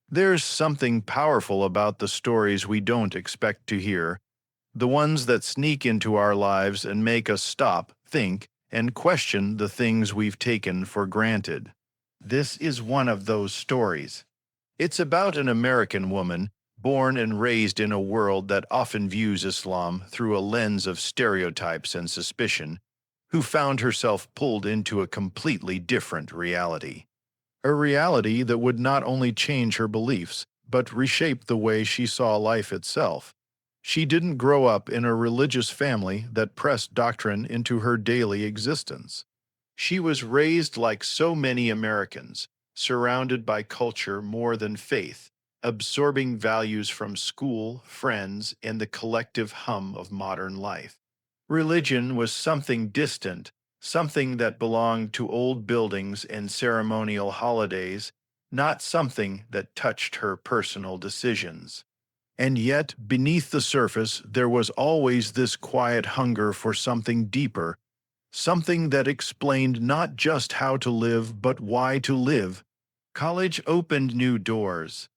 There's something powerful about the stories we don't expect to hear, the ones that sneak into our lives and make us stop, think, and question the things we've taken for granted. This is one of those stories. It's about an American woman, born and raised in a world that often views Islam through a lens of stereotypes and suspicion, who found herself pulled into a completely different reality. A reality that would not only change her beliefs, but reshape the way she saw life itself. She didn't grow up in a religious family that pressed doctrine into her daily existence. She was raised like so many Americans, surrounded by culture more than faith, absorbing values from school, friends, and the collective hum of modern life. Religion was something distant, something that belonged to old buildings and ceremonial holidays, not something that touched her personal decisions. And yet, beneath the surface, there was always this quiet hunger for something deeper, something that explained not just how to live, but why to live. College opened new doors.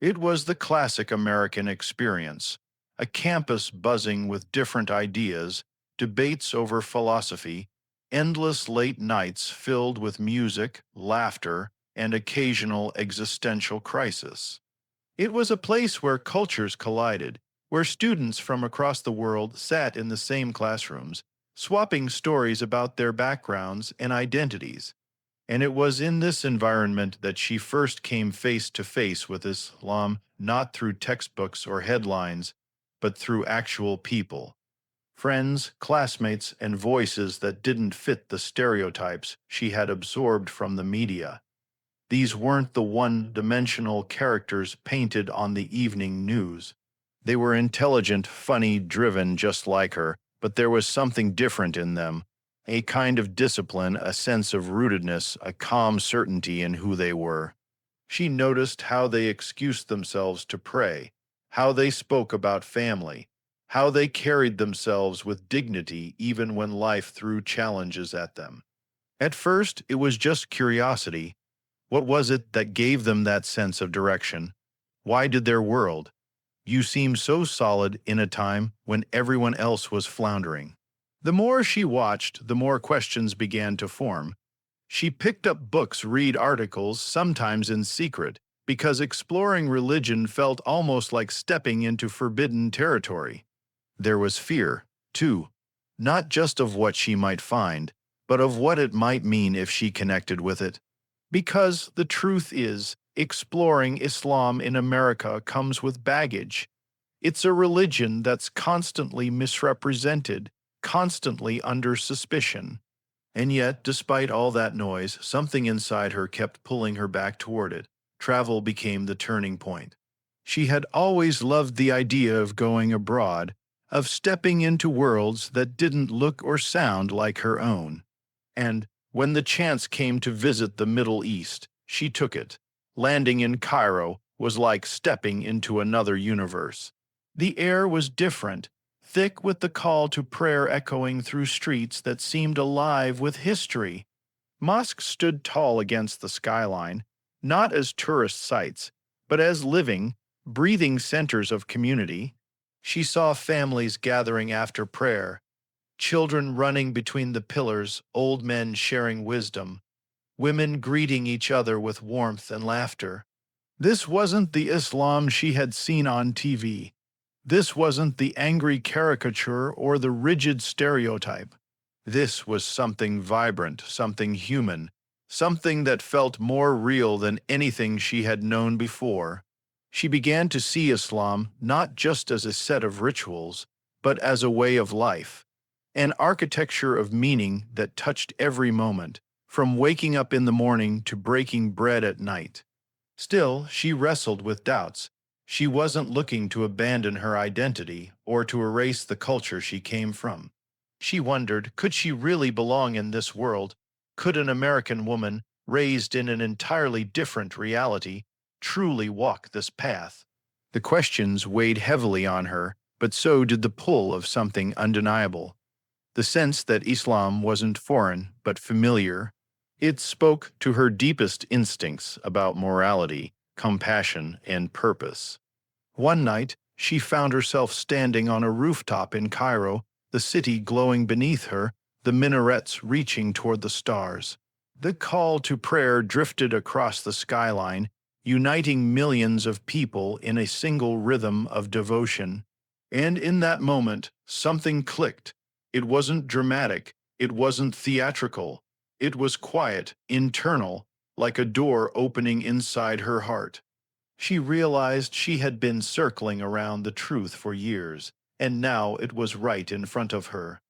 It was the classic American experience, a campus buzzing with different ideas, debates over philosophy, endless late nights filled with music, laughter, and occasional existential crisis. It was a place where cultures collided, where students from across the world sat in the same classrooms, swapping stories about their backgrounds and identities. And it was in this environment that she first came face to face with Islam, not through textbooks or headlines, but through actual people. Friends, classmates, and voices that didn't fit the stereotypes she had absorbed from the media. These weren't the one-dimensional characters painted on the evening news. They were intelligent, funny, driven just like her, but there was something different in them, a kind of discipline, a sense of rootedness, a calm certainty in who they were. She noticed how they excused themselves to pray, how they spoke about family, how they carried themselves with dignity even when life threw challenges at them. At first, it was just curiosity. What was it that gave them that sense of direction? Why did their world? You seem so solid in a time when everyone else was floundering. The more she watched, the more questions began to form. She picked up books, read articles, sometimes in secret, because exploring religion felt almost like stepping into forbidden territory. There was fear, too, not just of what she might find, but of what it might mean if she connected with it. Because the truth is, exploring Islam in America comes with baggage. It's a religion that's constantly misrepresented, constantly under suspicion. And yet, despite all that noise, something inside her kept pulling her back toward it. Travel became the turning point. She had always loved the idea of going abroad, of stepping into worlds that didn't look or sound like her own. And when the chance came to visit the Middle East, she took it. Landing in Cairo was like stepping into another universe. The air was different, thick with the call to prayer echoing through streets that seemed alive with history. Mosques stood tall against the skyline, not as tourist sites, but as living, breathing centers of community. She saw families gathering after prayer, children running between the pillars, old men sharing wisdom, women greeting each other with warmth and laughter. This wasn't the Islam she had seen on TV. This wasn't the angry caricature or the rigid stereotype. This was something vibrant, something human, something that felt more real than anything she had known before. She began to see Islam not just as a set of rituals, but as a way of life, an architecture of meaning that touched every moment, from waking up in the morning to breaking bread at night. Still, she wrestled with doubts. She wasn't looking to abandon her identity or to erase the culture she came from. She wondered, could she really belong in this world? Could an American woman, raised in an entirely different reality, truly walk this path? The questions weighed heavily on her, but so did the pull of something undeniable. The sense that Islam wasn't foreign, but familiar. It spoke to her deepest instincts about morality, compassion, and purpose. One night, she found herself standing on a rooftop in Cairo, the city glowing beneath her, the minarets reaching toward the stars. The call to prayer drifted across the skyline, uniting millions of people in a single rhythm of devotion. And in that moment, something clicked. It wasn't dramatic, it wasn't theatrical. It was quiet, internal, like a door opening inside her heart. She realized she had been circling around the truth for years, and now it was right in front of her.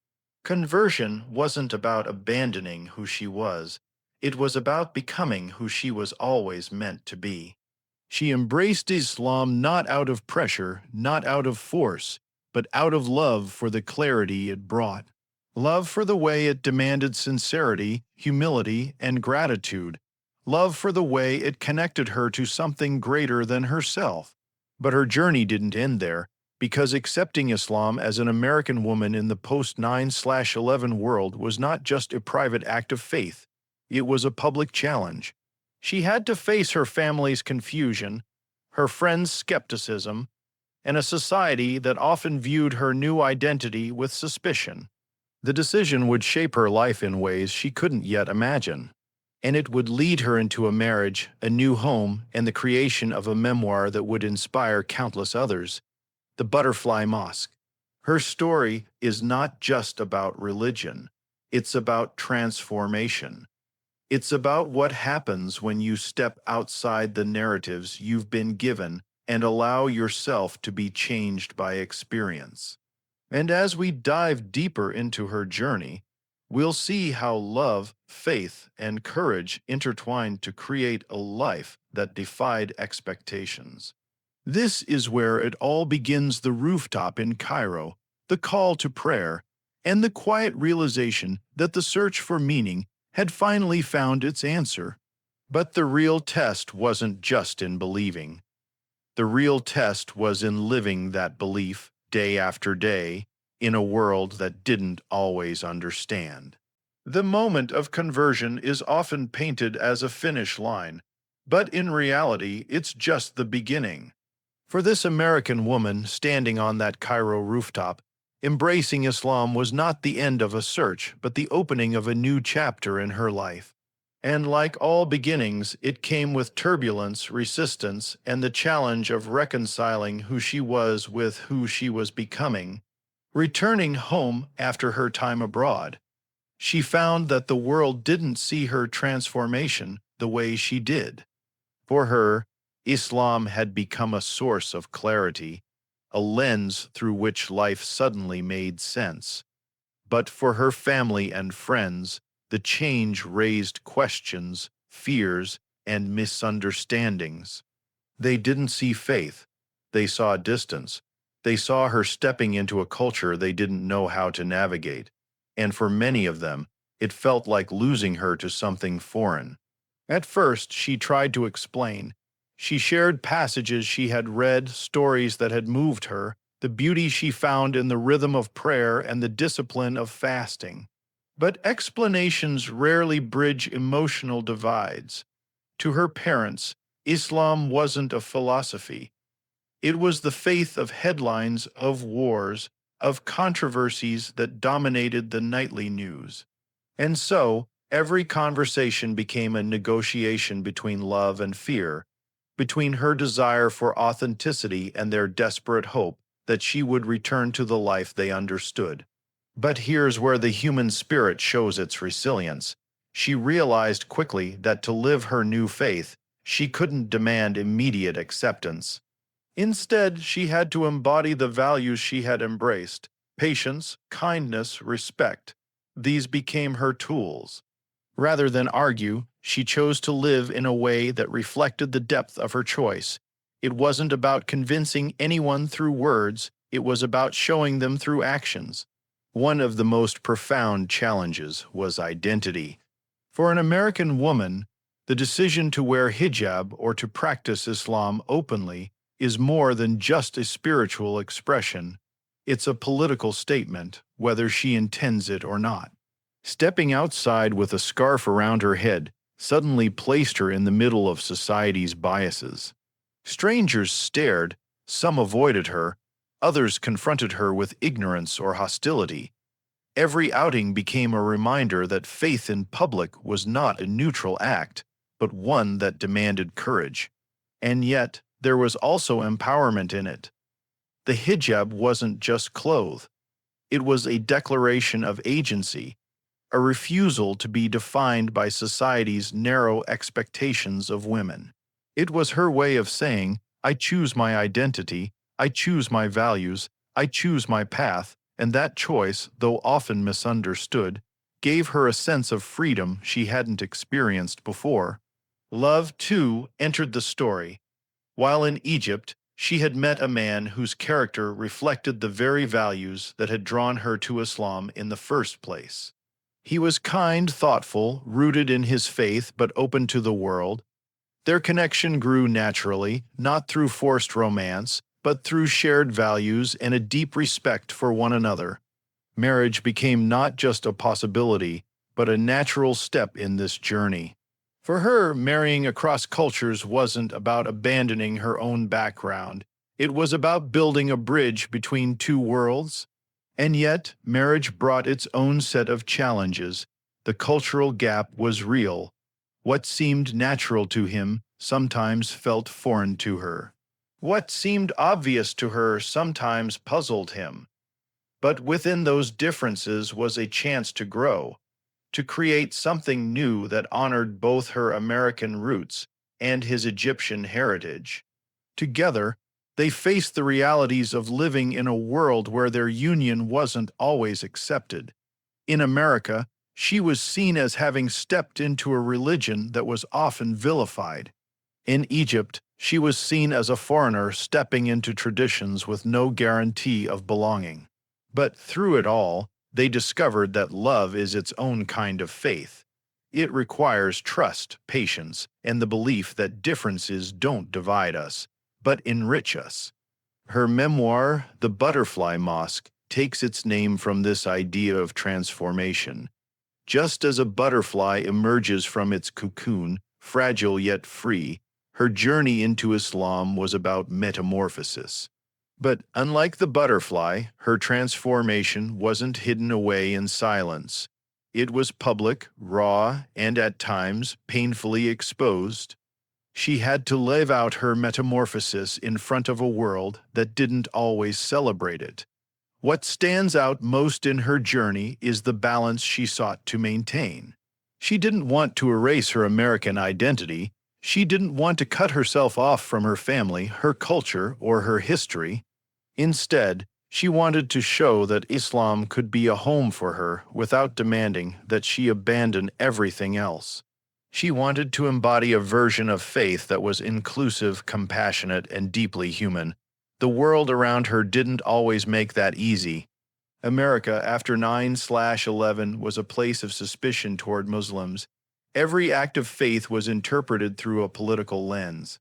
Conversion wasn't about abandoning who she was, it was about becoming who she was always meant to be. She embraced Islam not out of pressure, not out of force, but out of love for the clarity it brought. Love for the way it demanded sincerity, humility, and gratitude. Love for the way it connected her to something greater than herself. But her journey didn't end there, because accepting Islam as an American woman in the post 9/11 world was not just a private act of faith, it was a public challenge. She had to face her family's confusion, her friends' skepticism, and a society that often viewed her new identity with suspicion. The decision would shape her life in ways she couldn't yet imagine, and it would lead her into a marriage, a new home, and the creation of a memoir that would inspire countless others, the Butterfly Mosque. Her story is not just about religion, it's about transformation. It's about what happens when you step outside the narratives you've been given and allow yourself to be changed by experience. And as we dive deeper into her journey, we'll see how love, faith, and courage intertwined to create a life that defied expectations. This is where it all begins: the rooftop in Cairo, the call to prayer, and the quiet realization that the search for meaning had finally found its answer. But the real test wasn't just in believing. The real test was in living that belief day after day in a world that didn't always understand. The moment of conversion is often painted as a finish line, but in reality, it's just the beginning. For this American woman standing on that Cairo rooftop, embracing Islam was not the end of a search, but the opening of a new chapter in her life. And like all beginnings, it came with turbulence, resistance, and the challenge of reconciling who she was with who she was becoming. Returning home after her time abroad, she found that the world didn't see her transformation the way she did. For her, Islam had become a source of clarity, a lens through which life suddenly made sense. But for her family and friends, the change raised questions, fears, and misunderstandings. They didn't see faith, they saw distance. They saw her stepping into a culture they didn't know how to navigate, and for many of them, it felt like losing her to something foreign. At first, she tried to explain. She shared passages she had read, stories that had moved her, the beauty she found in the rhythm of prayer and the discipline of fasting. But explanations rarely bridge emotional divides. To her parents, Islam wasn't a philosophy. It was the faith of headlines, of wars, of controversies that dominated the nightly news. And so, every conversation became a negotiation between love and fear, between her desire for authenticity and their desperate hope that she would return to the life they understood. But here's where the human spirit shows its resilience. She realized quickly that to live her new faith, she couldn't demand immediate acceptance. Instead, she had to embody the values she had embraced: patience, kindness, respect. These became her tools. Rather than argue, she chose to live in a way that reflected the depth of her choice. It wasn't about convincing anyone through words, it was about showing them through actions. One of the most profound challenges was identity. For an American woman, the decision to wear hijab or to practice Islam openly is more than just a spiritual expression. It's a political statement, whether she intends it or not. Stepping outside with a scarf around her head suddenly placed her in the middle of society's biases. Strangers stared, some avoided her, others confronted her with ignorance or hostility. Every outing became a reminder that faith in public was not a neutral act, but one that demanded courage. And yet, there was also empowerment in it. The hijab wasn't just clothes, it was a declaration of agency, a refusal to be defined by society's narrow expectations of women. It was her way of saying, I choose my identity, I choose my values, I choose my path, and that choice, though often misunderstood, gave her a sense of freedom she hadn't experienced before. Love, too, entered the story. While in Egypt, she had met a man whose character reflected the very values that had drawn her to Islam in the first place. He was kind, thoughtful, rooted in his faith but open to the world. Their connection grew naturally, not through forced romance, but through shared values and a deep respect for one another. Marriage became not just a possibility, but a natural step in this journey. For her, marrying across cultures wasn't about abandoning her own background. It was about building a bridge between two worlds. And yet, marriage brought its own set of challenges. The cultural gap was real. What seemed natural to him sometimes felt foreign to her. What seemed obvious to her sometimes puzzled him. But within those differences was a chance to grow, to create something new that honored both her American roots and his Egyptian heritage. Together, they faced the realities of living in a world where their union wasn't always accepted. In America, she was seen as having stepped into a religion that was often vilified. In Egypt, she was seen as a foreigner stepping into traditions with no guarantee of belonging. But through it all, they discovered that love is its own kind of faith. It requires trust, patience, and the belief that differences don't divide us, but enrich us. Her memoir, The Butterfly Mosque, takes its name from this idea of transformation. Just as a butterfly emerges from its cocoon, fragile yet free, her journey into Islam was about metamorphosis. But unlike the butterfly, her transformation wasn't hidden away in silence. It was public, raw, and at times painfully exposed. She had to live out her metamorphosis in front of a world that didn't always celebrate it. What stands out most in her journey is the balance she sought to maintain. She didn't want to erase her American identity. She didn't want to cut herself off from her family, her culture, or her history. Instead, she wanted to show that Islam could be a home for her without demanding that she abandon everything else. She wanted to embody a version of faith that was inclusive, compassionate, and deeply human. The world around her didn't always make that easy. America, after 9/11, was a place of suspicion toward Muslims. Every act of faith was interpreted through a political lens.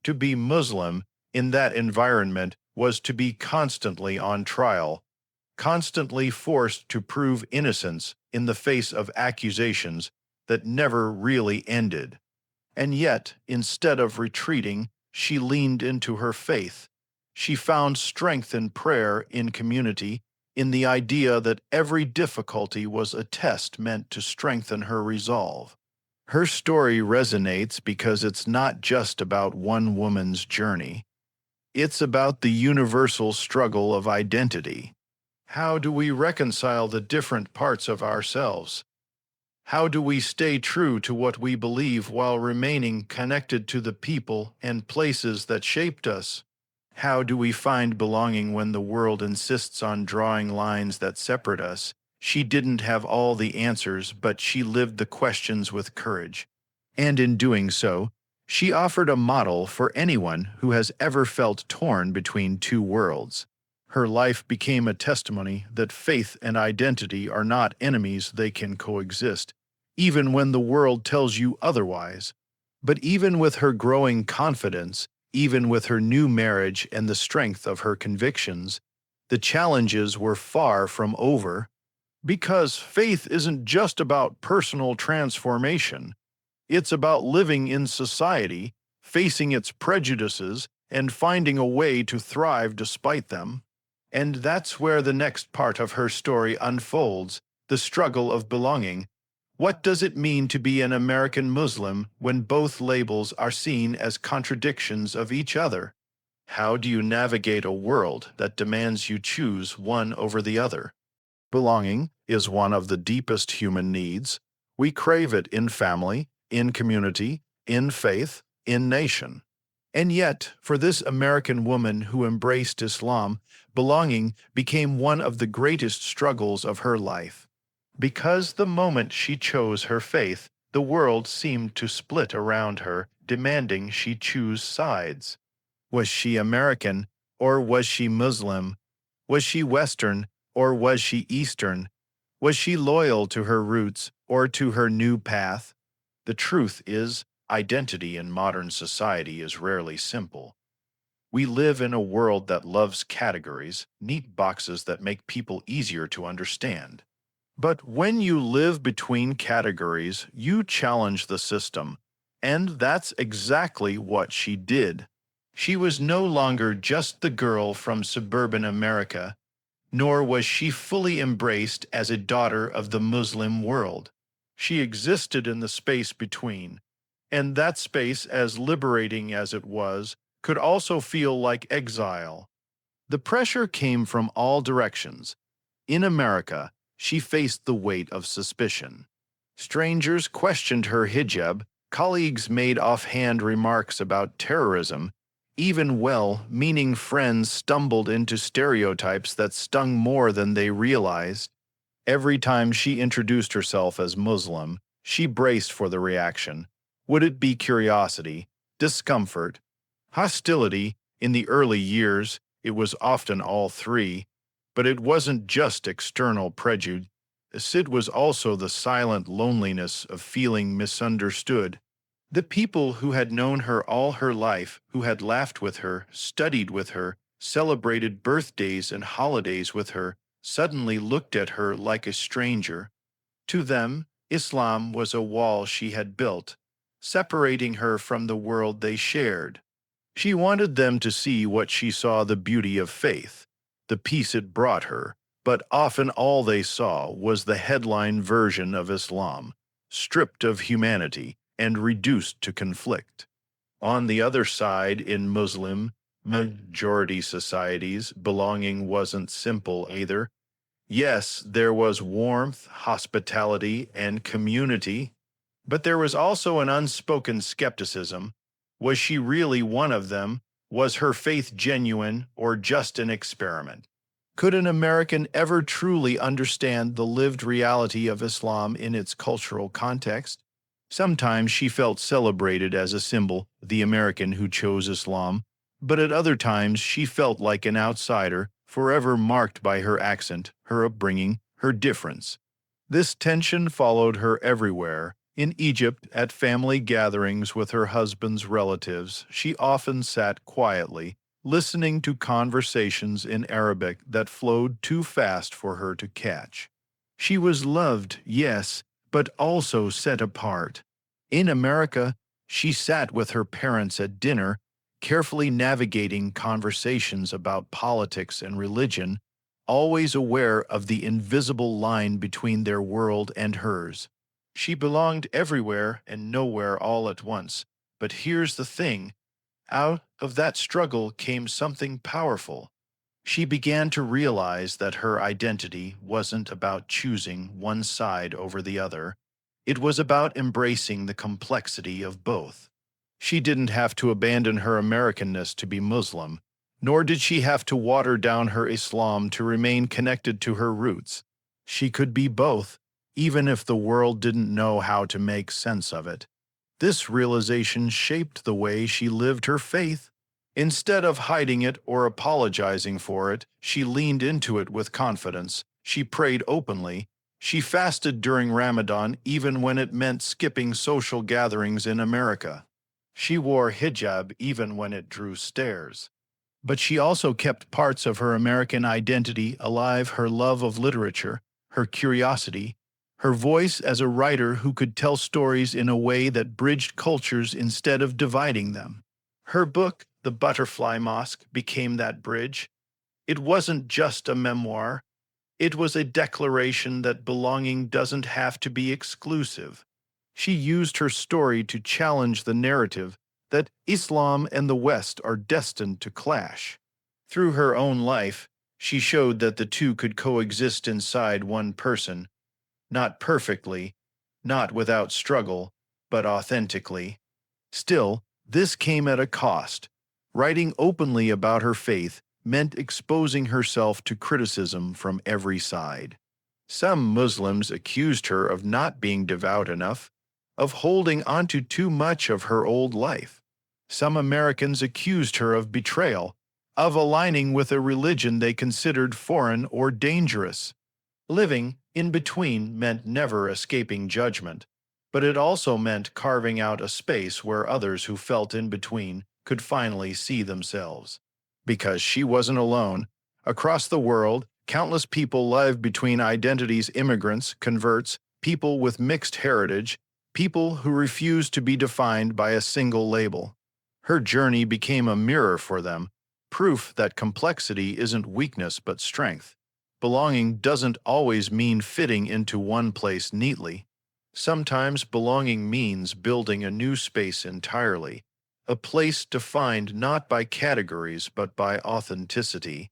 To be Muslim in that environment was to be constantly on trial, constantly forced to prove innocence in the face of accusations that never really ended. And yet, instead of retreating, she leaned into her faith. She found strength in prayer, in community, in the idea that every difficulty was a test meant to strengthen her resolve. Her story resonates because it's not just about one woman's journey. It's about the universal struggle of identity. How do we reconcile the different parts of ourselves? How do we stay true to what we believe while remaining connected to the people and places that shaped us? How do we find belonging when the world insists on drawing lines that separate us? She didn't have all the answers, but she lived the questions with courage. And in doing so, she offered a model for anyone who has ever felt torn between two worlds. Her life became a testimony that faith and identity are not enemies, they can coexist, even when the world tells you otherwise. But even with her growing confidence, even with her new marriage and the strength of her convictions, the challenges were far from over. Because faith isn't just about personal transformation. It's about living in society, facing its prejudices and finding a way to thrive despite them. And that's where the next part of her story unfolds, the struggle of belonging. What does it mean to be an American Muslim when both labels are seen as contradictions of each other? How do you navigate a world that demands you choose one over the other? Belonging is one of the deepest human needs. We crave it in family, in community, in faith, in nation. And yet, for this American woman who embraced Islam, belonging became one of the greatest struggles of her life. Because the moment she chose her faith, the world seemed to split around her, demanding she choose sides. Was she American, or was she Muslim? Was she Western, or was she Eastern? Was she loyal to her roots, or to her new path? The truth is, identity in modern society is rarely simple. We live in a world that loves categories, neat boxes that make people easier to understand. But when you live between categories, you challenge the system. And that's exactly what she did. She was no longer just the girl from suburban America, nor was she fully embraced as a daughter of the Muslim world. She existed in the space between, and that space, as liberating as it was, could also feel like exile. The pressure came from all directions. In America, she faced the weight of suspicion. Strangers questioned her hijab, colleagues made offhand remarks about terrorism, even well-meaning friends stumbled into stereotypes that stung more than they realized. Every time she introduced herself as Muslim, she braced for the reaction. Would it be curiosity, discomfort, hostility? In the early years, it was often all three. But it wasn't just external prejudice. It was also the silent loneliness of feeling misunderstood. The people who had known her all her life, who had laughed with her, studied with her, celebrated birthdays and holidays with her, suddenly looked at her like a stranger. To them, Islam was a wall she had built, separating her from the world they shared. She wanted them to see what she saw: the beauty of faith, the peace it brought her, but often all they saw was the headline version of Islam, stripped of humanity and reduced to conflict. On the other side, in Muslim majority societies, belonging wasn't simple either. Yes, there was warmth, hospitality, and community, but there was also an unspoken skepticism. Was she really one of them? Was her faith genuine or just an experiment? Could an American ever truly understand the lived reality of Islam in its cultural context? Sometimes she felt celebrated as a symbol, the American who chose Islam, but at other times she felt like an outsider, forever marked by her accent, her upbringing, her difference. This tension followed her everywhere. In Egypt, at family gatherings with her husband's relatives, she often sat quietly, listening to conversations in Arabic that flowed too fast for her to catch. She was loved, yes, but also set apart. In America, she sat with her parents at dinner, carefully navigating conversations about politics and religion, always aware of the invisible line between their world and hers. She belonged everywhere and nowhere all at once. But here's the thing: out of that struggle came something powerful. She began to realize that her identity wasn't about choosing one side over the other. It was about embracing the complexity of both. She didn't have to abandon her Americanness to be Muslim, nor did she have to water down her Islam to remain connected to her roots. She could be both, even if the world didn't know how to make sense of it. This realization shaped the way she lived her faith. Instead of hiding it or apologizing for it, she leaned into it with confidence. She prayed openly. She fasted during Ramadan even when it meant skipping social gatherings in America. She wore hijab even when it drew stares. But she also kept parts of her American identity alive: her love of literature, her curiosity, her voice as a writer who could tell stories in a way that bridged cultures instead of dividing them. Her book, The Butterfly Mosque, became that bridge. It wasn't just a memoir, it was a declaration that belonging doesn't have to be exclusive. She used her story to challenge the narrative that Islam and the West are destined to clash. Through her own life, she showed that the two could coexist inside one person, not perfectly, not without struggle, but authentically. Still, this came at a cost. Writing openly about her faith meant exposing herself to criticism from every side. Some Muslims accused her of not being devout enough, of holding onto too much of her old life. Some Americans accused her of betrayal, of aligning with a religion they considered foreign or dangerous. Living in between meant never escaping judgment, but it also meant carving out a space where others who felt in between could finally see themselves. Because she wasn't alone. Across the world, countless people live between identities: immigrants, converts, people with mixed heritage, people who refuse to be defined by a single label. Her journey became a mirror for them, proof that complexity isn't weakness but strength. Belonging doesn't always mean fitting into one place neatly. Sometimes belonging means building a new space entirely, a place defined not by categories but by authenticity.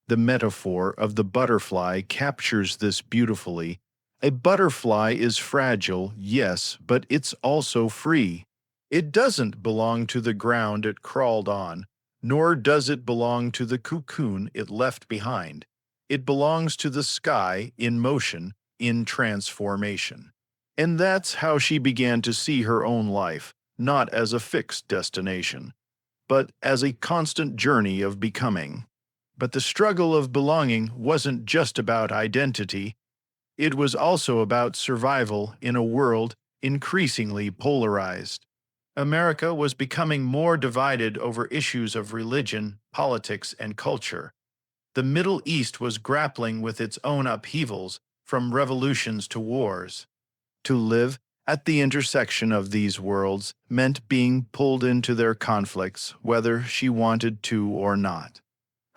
The metaphor of the butterfly captures this beautifully. A butterfly is fragile, yes, but it's also free. It doesn't belong to the ground it crawled on, nor does it belong to the cocoon it left behind. It belongs to the sky in motion, in transformation. And that's how she began to see her own life, not as a fixed destination, but as a constant journey of becoming. But the struggle of belonging wasn't just about identity, it was also about survival in a world increasingly polarized. America was becoming more divided over issues of religion, politics, and culture. The Middle East was grappling with its own upheavals, from revolutions to wars. To live at the intersection of these worlds meant being pulled into their conflicts, whether she wanted to or not.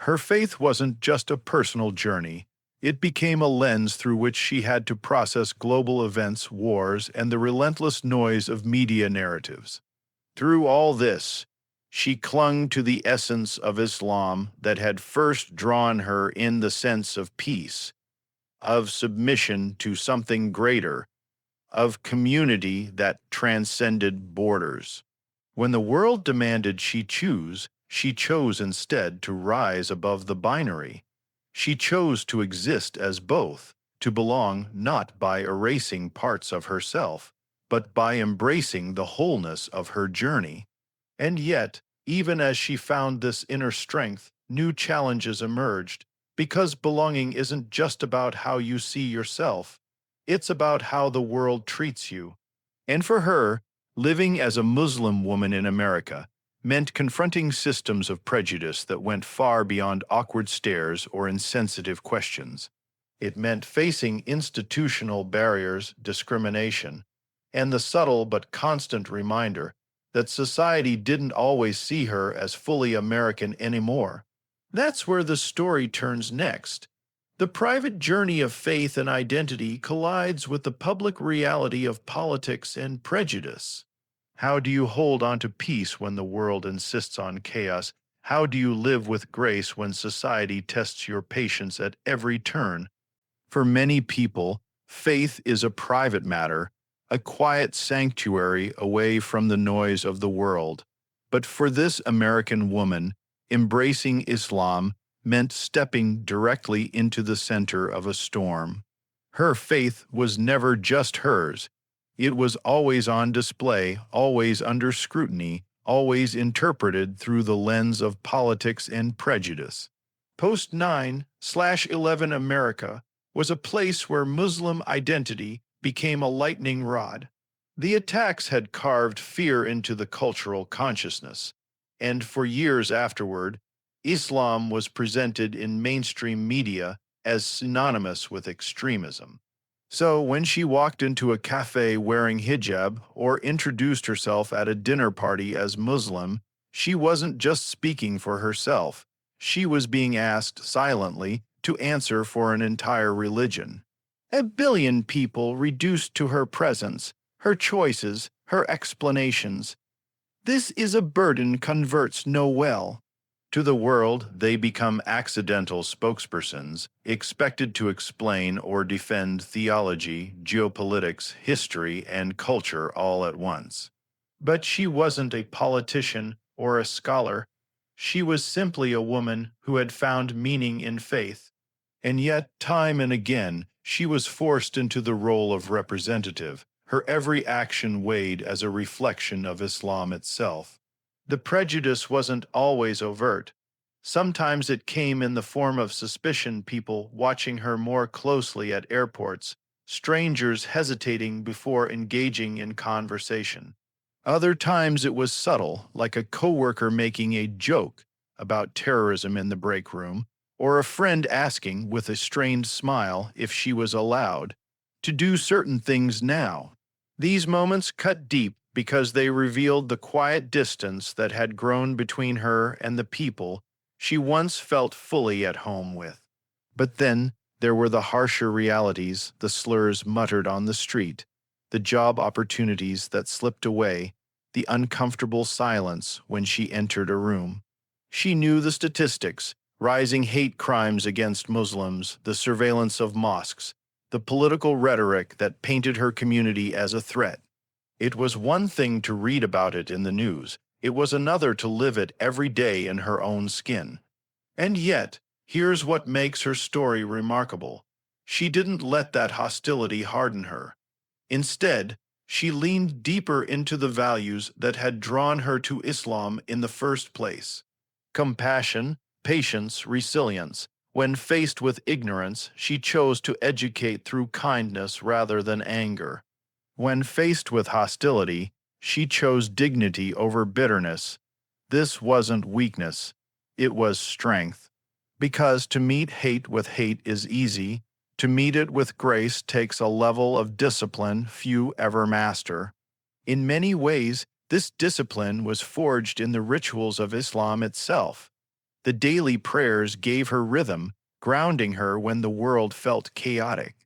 Her faith wasn't just a personal journey, it became a lens through which she had to process global events, wars, and the relentless noise of media narratives. Through all this, she clung to the essence of Islam that had first drawn her in the sense of peace, of submission to something greater, of community that transcended borders. When the world demanded she chose instead to rise above the binary. She chose to exist as both, to belong not by erasing parts of herself, but by embracing the wholeness of her journey. And yet, even as she found this inner strength, new challenges emerged, because belonging isn't just about how you see yourself, it's about how the world treats you. And for her, living as a Muslim woman in America meant confronting systems of prejudice that went far beyond awkward stares or insensitive questions. It meant facing institutional barriers, discrimination, and the subtle but constant reminder that society didn't always see her as fully American anymore. That's where the story turns next. The private journey of faith and identity collides with the public reality of politics and prejudice. How do you hold on to peace when the world insists on chaos? How do you live with grace when society tests your patience at every turn? For many people, faith is a private matter, a quiet sanctuary away from the noise of the world. But for this American woman, embracing Islam meant stepping directly into the center of a storm. Her faith was never just hers. It was always on display, always under scrutiny, always interpreted through the lens of politics and prejudice. Post 9/11 America was a place where Muslim identity became a lightning rod. The attacks had carved fear into the cultural consciousness, and for years afterward, Islam was presented in mainstream media as synonymous with extremism. So when she walked into a cafe wearing hijab or introduced herself at a dinner party as Muslim, she wasn't just speaking for herself. She was being asked silently to answer for an entire religion. A billion people reduced to her presence, her choices, her explanations. This is a burden converts no well. To the world, they become accidental spokespersons, expected to explain or defend theology, geopolitics, history, and culture all at once. But she wasn't a politician or a scholar. She was simply a woman who had found meaning in faith. And yet, time and again, she was forced into the role of representative, her every action weighed as a reflection of Islam itself. The prejudice wasn't always overt. Sometimes it came in the form of suspicion, people watching her more closely at airports, strangers hesitating before engaging in conversation. Other times it was subtle, like a coworker making a joke about terrorism in the break room, or a friend asking with a strained smile if she was allowed to do certain things now. These moments cut deep because they revealed the quiet distance that had grown between her and the people she once felt fully at home with. But then there were the harsher realities, the slurs muttered on the street, the job opportunities that slipped away, the uncomfortable silence when she entered a room. She knew the statistics: rising hate crimes against Muslims, the surveillance of mosques, the political rhetoric that painted her community as a threat. It was one thing to read about it in the news, it was another to live it every day in her own skin. And yet, here's what makes her story remarkable. She didn't let that hostility harden her. Instead, she leaned deeper into the values that had drawn her to Islam in the first place: compassion, patience, resilience. When faced with ignorance, she chose to educate through kindness rather than anger. When faced with hostility, she chose dignity over bitterness. This wasn't weakness, it was strength. Because to meet hate with hate is easy, to meet it with grace takes a level of discipline few ever master. In many ways, this discipline was forged in the rituals of Islam itself. The daily prayers gave her rhythm, grounding her when the world felt chaotic.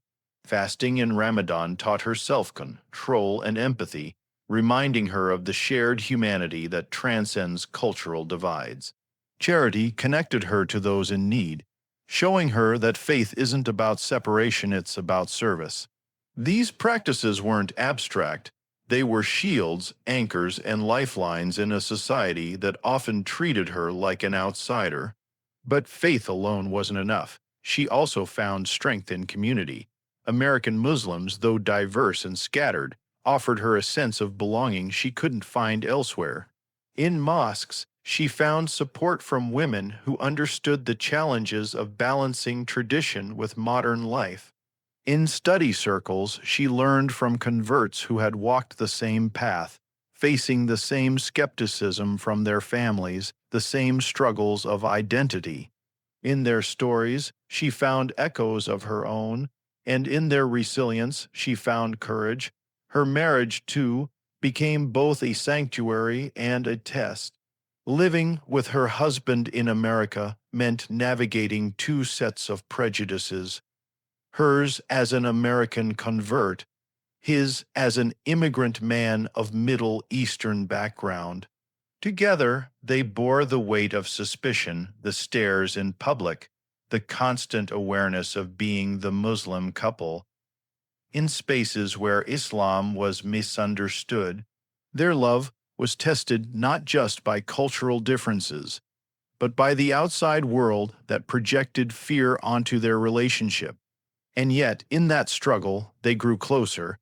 Fasting in Ramadan taught her self-control and empathy, reminding her of the shared humanity that transcends cultural divides. Charity connected her to those in need, showing her that faith isn't about separation, it's about service. These practices weren't abstract, they were shields, anchors, and lifelines in a society that often treated her like an outsider. But faith alone wasn't enough. She also found strength in community. American Muslims, though diverse and scattered, offered her a sense of belonging she couldn't find elsewhere. In mosques, she found support from women who understood the challenges of balancing tradition with modern life. In study circles, she learned from converts who had walked the same path, facing the same skepticism from their families, the same struggles of identity. In their stories, she found echoes of her own, and in their resilience, she found courage. Her marriage, too, became both a sanctuary and a test. Living with her husband in America meant navigating two sets of prejudices: hers as an American convert, his as an immigrant man of Middle Eastern background. Together, they bore the weight of suspicion, the stares in public, the constant awareness of being the Muslim couple. In spaces where Islam was misunderstood, their love was tested not just by cultural differences, but by the outside world that projected fear onto their relationship. And yet, in that struggle, they grew closer,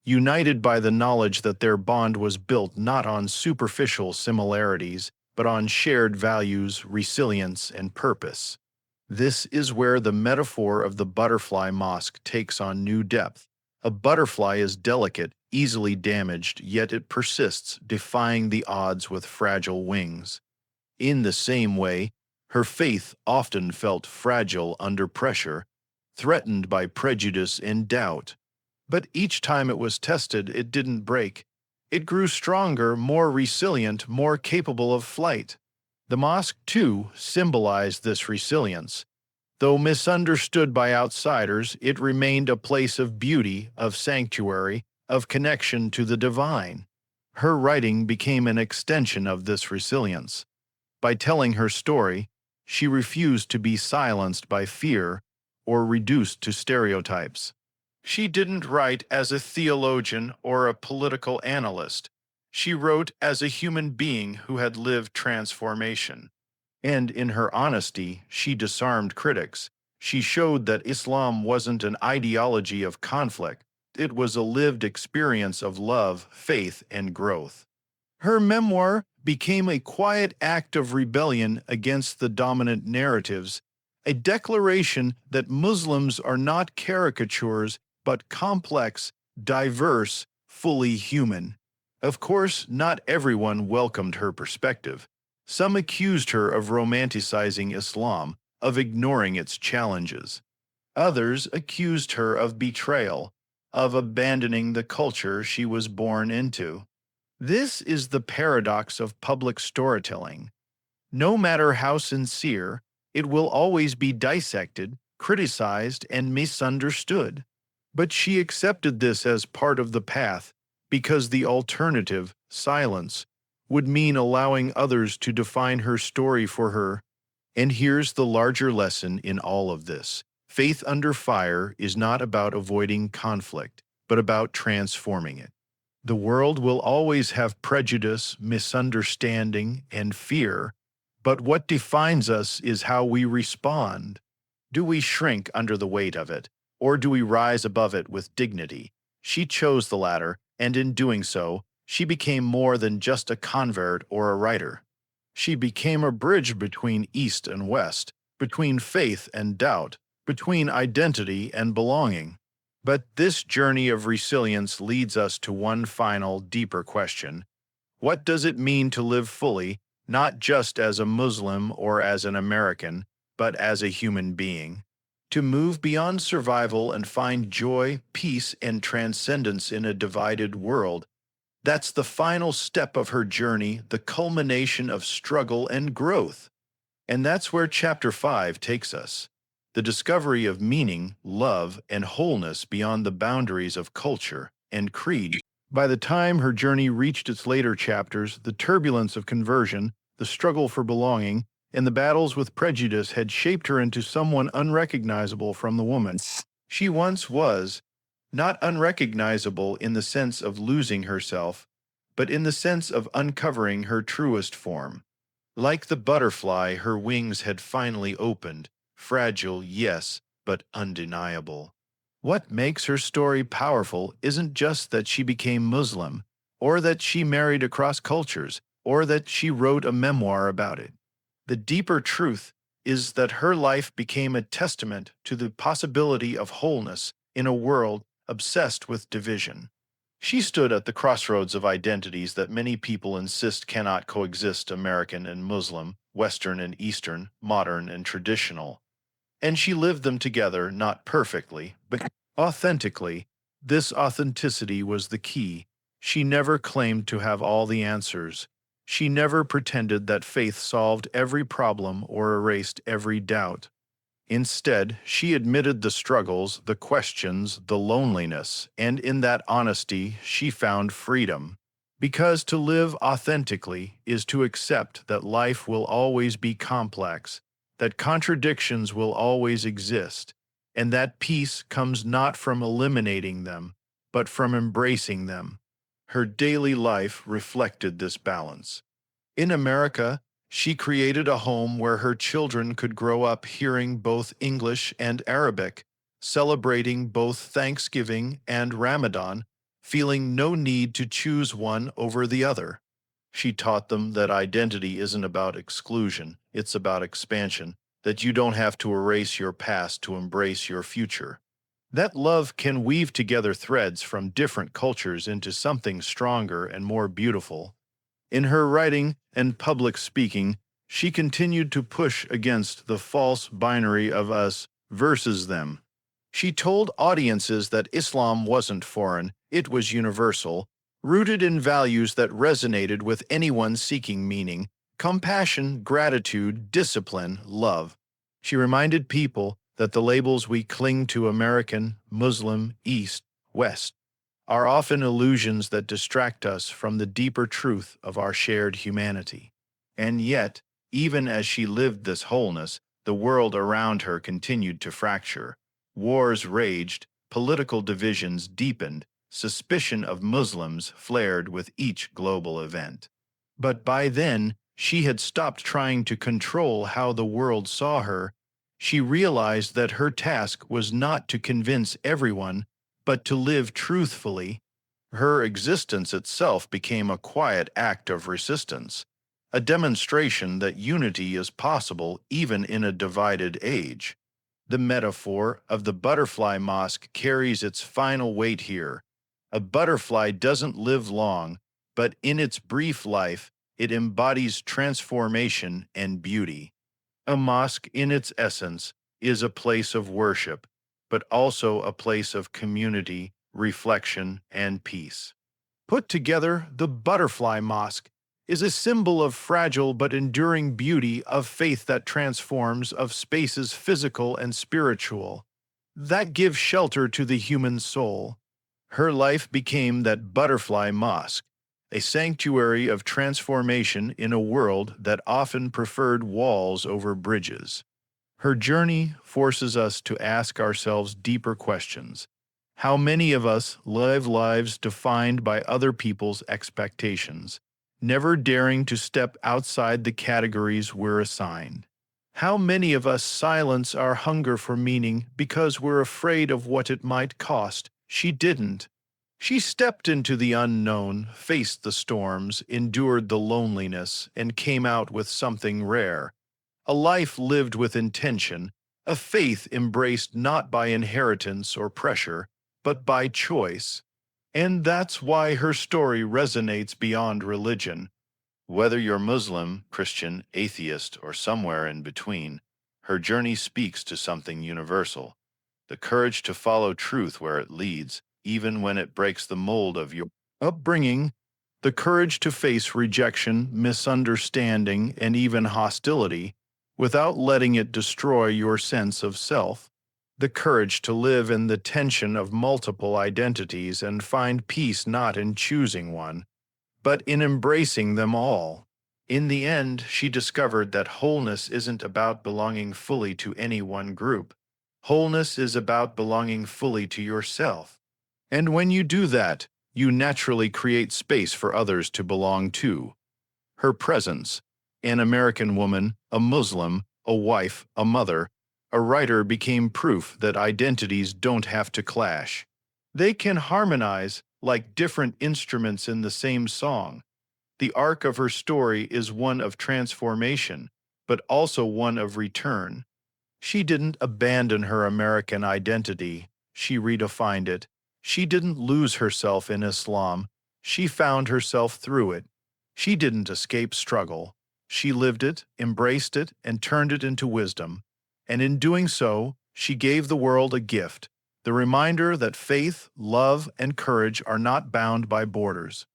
united by the knowledge that their bond was built not on superficial similarities, but on shared values, resilience, and purpose. This is where the metaphor of the butterfly mosque takes on new depth. A butterfly is delicate, easily damaged, yet it persists, defying the odds with fragile wings. In the same way, her faith often felt fragile under pressure. threatened by prejudice and doubt. But each time it was tested, it didn't break. It grew stronger, more resilient, more capable of flight. The mosque, too, symbolized this resilience. Though misunderstood by outsiders, it remained a place of beauty, of sanctuary, of connection to the divine. Her writing became an extension of this resilience. By telling her story, she refused to be silenced by fear or reduced to stereotypes. She didn't write as a theologian or a political analyst. She wrote as a human being who had lived transformation. And in her honesty, she disarmed critics. She showed that Islam wasn't an ideology of conflict. It was a lived experience of love, faith, and growth. Her memoir became a quiet act of rebellion against the dominant narratives, a declaration that Muslims are not caricatures but complex, diverse, fully human. Of course, not everyone welcomed her perspective. Some accused her of romanticizing Islam, of ignoring its challenges. Others accused her of betrayal, of abandoning the culture she was born into. This is the paradox of public storytelling. No matter how sincere, it will always be dissected, criticized, and misunderstood. But she accepted this as part of the path because the alternative, silence, would mean allowing others to define her story for her. And here's the larger lesson in all of this. Faith under fire is not about avoiding conflict, but about transforming it. The world will always have prejudice, misunderstanding, and fear, but what defines us is how we respond. Do we shrink under the weight of it, or do we rise above it with dignity? She chose the latter, and in doing so, she became more than just a convert or a writer. She became a bridge between East and West, between faith and doubt, between identity and belonging. But this journey of resilience leads us to one final, deeper question. What does it mean to live fully, not just as a Muslim or as an American, but as a human being? To move beyond survival and find joy, peace, and transcendence in a divided world. That's the final step of her journey, the culmination of struggle and growth. And that's where Chapter 5 takes us. The discovery of meaning, love, and wholeness beyond the boundaries of culture and creed. By the time her journey reached its later chapters, the turbulence of conversion, the struggle for belonging, and the battles with prejudice had shaped her into someone unrecognizable from the woman she once was, not unrecognizable in the sense of losing herself, but in the sense of uncovering her truest form. Like the butterfly, her wings had finally opened, fragile, yes, but undeniable. What makes her story powerful isn't just that she became Muslim, or that she married across cultures, or that she wrote a memoir about it. The deeper truth is that her life became a testament to the possibility of wholeness in a world obsessed with division. She stood at the crossroads of identities that many people insist cannot coexist: American and Muslim, Western and Eastern, modern and traditional. And she lived them together, not perfectly, but authentically. This authenticity was the key. She never claimed to have all the answers. She never pretended that faith solved every problem or erased every doubt. Instead, she admitted the struggles, the questions, the loneliness, and in that honesty, she found freedom. Because to live authentically is to accept that life will always be complex, that contradictions will always exist, and that peace comes not from eliminating them, but from embracing them. Her daily life reflected this balance. In America, she created a home where her children could grow up hearing both English and Arabic, celebrating both Thanksgiving and Ramadan, feeling no need to choose one over the other. She taught them that identity isn't about exclusion, it's about expansion, that you don't have to erase your past to embrace your future. That love can weave together threads from different cultures into something stronger and more beautiful. In her writing and public speaking, she continued to push against the false binary of us versus them. She told audiences that Islam wasn't foreign, it was universal, rooted in values that resonated with anyone seeking meaning: compassion, gratitude, discipline, love. She reminded people that the labels we cling to, American, Muslim, East, West, are often illusions that distract us from the deeper truth of our shared humanity. And yet, even as she lived this wholeness, the world around her continued to fracture. Wars raged, political divisions deepened, suspicion of Muslims flared with each global event. But by then, she had stopped trying to control how the world saw her. She realized that her task was not to convince everyone, but to live truthfully. Her existence itself became a quiet act of resistance, a demonstration that unity is possible even in a divided age. The metaphor of the Butterfly Mosque carries its final weight here. A butterfly doesn't live long, but in its brief life, it embodies transformation and beauty. A mosque, in its essence, is a place of worship, but also a place of community, reflection, and peace. Put together, the Butterfly Mosque is a symbol of fragile but enduring beauty, of faith that transforms, of spaces physical and spiritual that give shelter to the human soul. Her life became that Butterfly Mosque, a sanctuary of transformation in a world that often preferred walls over bridges. Her journey forces us to ask ourselves deeper questions. How many of us live lives defined by other people's expectations, never daring to step outside the categories we're assigned? How many of us silence our hunger for meaning because we're afraid of what it might cost? She didn't. She stepped into the unknown, faced the storms, endured the loneliness, and came out with something rare: a life lived with intention, a faith embraced not by inheritance or pressure, but by choice. And that's why her story resonates beyond religion. Whether you're Muslim, Christian, atheist, or somewhere in between, her journey speaks to something universal: the courage to follow truth where it leads, even when it breaks the mold of your upbringing, the courage to face rejection, misunderstanding, and even hostility without letting it destroy your sense of self, the courage to live in the tension of multiple identities and find peace not in choosing one, but in embracing them all. In the end, she discovered that wholeness isn't about belonging fully to any one group. Wholeness is about belonging fully to yourself. And when you do that, you naturally create space for others to belong to. Her presence, an American woman, a Muslim, a wife, a mother, a writer, became proof that identities don't have to clash. They can harmonize like different instruments in the same song. The arc of her story is one of transformation, but also one of return. She didn't abandon her American identity, she redefined it. She didn't lose herself in Islam, she found herself through it. She didn't escape struggle, she lived it, embraced it, and turned it into wisdom. And in doing so, she gave the world a gift: the reminder that faith, love, and courage are not bound by borders.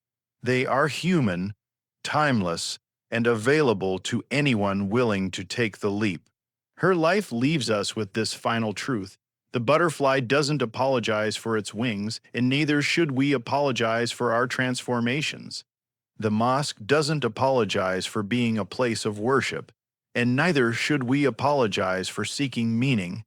They are human, timeless, and available to anyone willing to take the leap. Her life leaves us with this final truth: the butterfly doesn't apologize for its wings, and neither should we apologize for our transformations. The mosque doesn't apologize for being a place of worship, and neither should we apologize for seeking meaning.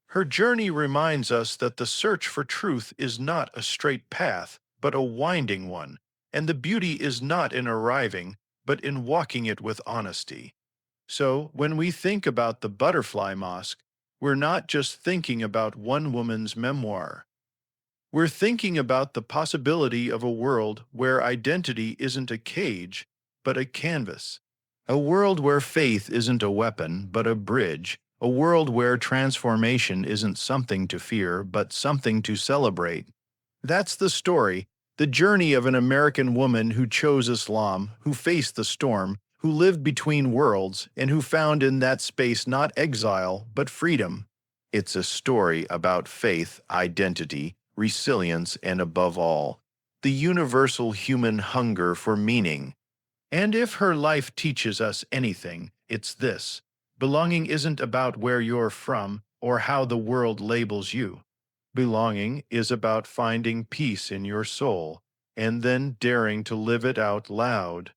Her journey reminds us that the search for truth is not a straight path, but a winding one, and the beauty is not in arriving, but in walking it with honesty. So, when we think about the Butterfly Mosque, we're not just thinking about one woman's memoir. We're thinking about the possibility of a world where identity isn't a cage, but a canvas. A world where faith isn't a weapon, but a bridge. A world where transformation isn't something to fear, but something to celebrate. That's the story, the journey of an American woman who chose Islam, who faced the storm, who lived between worlds, and who found in that space not exile, but freedom. It's a story about faith, identity, resilience, and above all, the universal human hunger for meaning. And if her life teaches us anything, it's this: belonging isn't about where you're from or how the world labels you. Belonging is about finding peace in your soul and then daring to live it out loud.